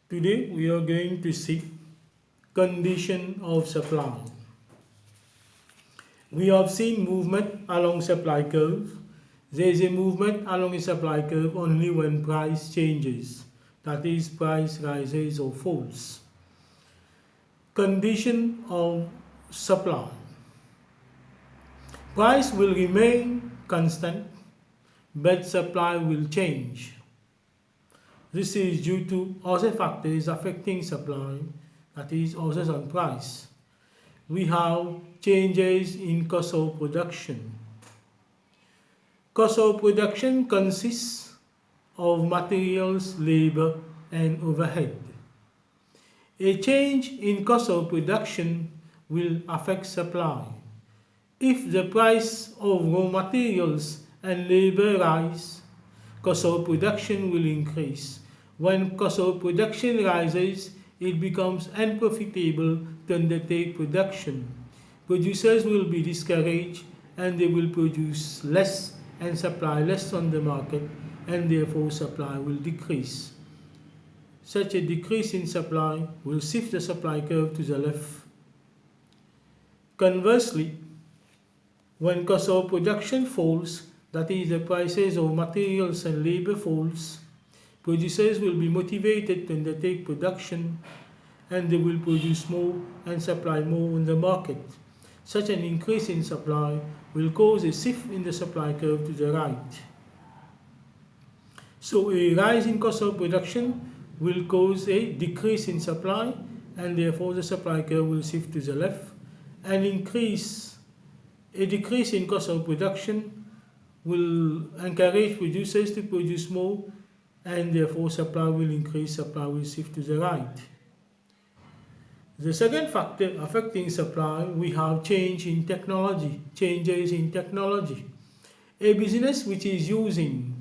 Today we are going to see condition of supply. We have seen movement along supply curve. There is a movement along a supply curve only when price changes, that is price rises or falls. Condition of supply. Price will remain constant but supply will change. This is due to other factors affecting supply, that is others on price. We have changes in cost of production. Cost of production consists of materials, labor, and overhead. A change in cost of production will affect supply. If the price of raw materials and labor rise, cost of production will increase. When cost of production rises, it becomes unprofitable to undertake production. Producers will be discouraged and they will produce less and supply less on the market, and therefore supply will decrease. Such a decrease in supply will shift the supply curve to the left. Conversely, when cost of production falls, that is the prices of materials and labor falls, producers will be motivated to undertake production and they will produce more and supply more on the market. Such an increase in supply will cause a shift in the supply curve to the right. So a rise in cost of production will cause a decrease in supply and therefore the supply curve will shift to the left. A decrease in cost of production will encourage producers to produce more and therefore supply will increase, supply will shift to the right. The second factor affecting supply, we have changes in technology. A business which is using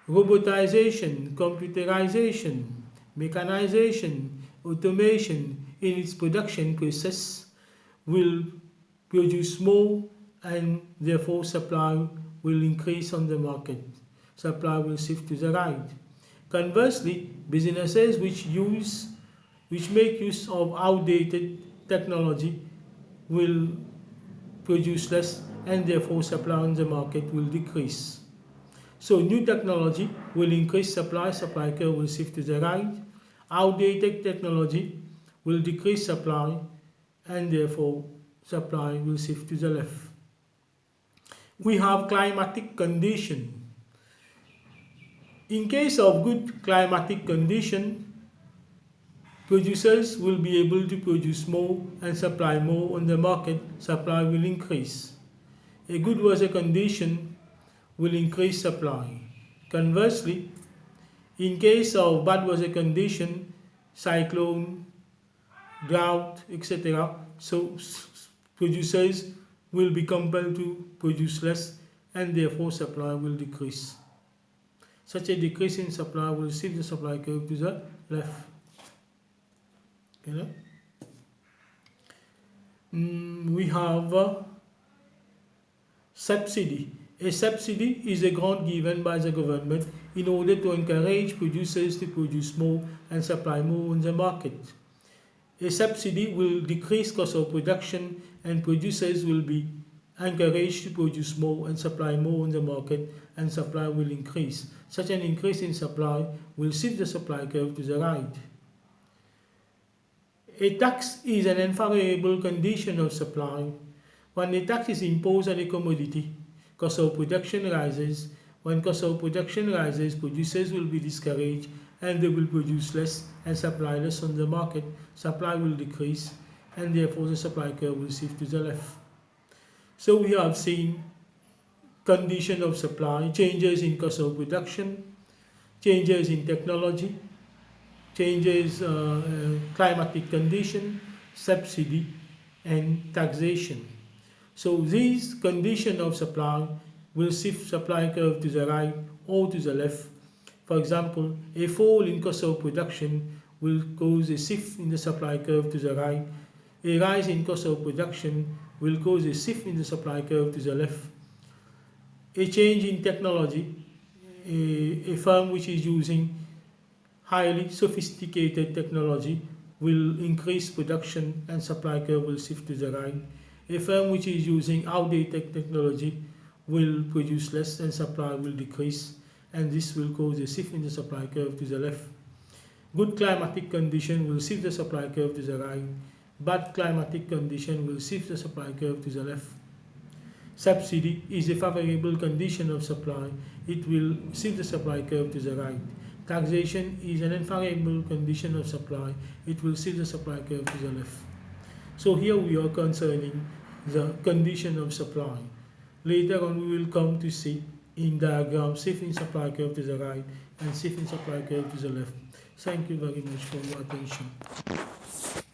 robotization, computerization, mechanization, automation in its production process will produce more and therefore supply will increase on the market. Supply will shift to the right. Conversely, businesses which make use of outdated technology will produce less and therefore supply on the market will decrease. So new technology will increase supply, supply curve will shift to the right. Outdated technology will decrease supply and therefore supply will shift to the left. We have climatic condition. In case of good climatic condition, producers will be able to produce more and supply more on the market, supply will increase. A good weather condition will increase supply. Conversely, in case of bad weather condition, cyclone, drought, etc., so producers will be compelled to produce less and therefore supply will decrease. Such a decrease in supply will shift the supply curve to the left. Okay. We have subsidy. A subsidy is a grant given by the government in order to encourage producers to produce more and supply more on the market. A subsidy will decrease cost of production and producers will be encouraged to produce more and supply more on the market and supply will increase. Such an increase in supply will shift the supply curve to the right. A tax is an unfavorable condition of supply. When a tax is imposed on a commodity, cost of production rises. When cost of production rises, producers will be discouraged and they will produce less and supply less on the market. Supply will decrease and therefore the supply curve will shift to the left. So we have seen condition of supply, changes in cost of production, changes in technology, changes climatic condition, subsidy and taxation. So these conditions of supply will shift supply curve to the right or to the left. For example, a fall in cost of production will cause a shift in the supply curve to the right. A rise in cost of production will cause a shift in the supply curve to the left. A change in technology, a firm which is using highly sophisticated technology will increase production and supply curve will shift to the right. A firm which is using outdated technology will produce less and supply will decrease, and this will cause a shift in the supply curve to the left. Good climatic condition will shift the supply curve to the right. Bad climatic condition will shift the supply curve to the left. Subsidy is a favorable condition of supply. It will shift the supply curve to the right. Taxation is an unfavorable condition of supply. It will shift the supply curve to the left. So here we are concerning the condition of supply. Later on we will come to see in diagram shifting supply curve to the right and shifting supply curve to the left. Thank you very much for your attention.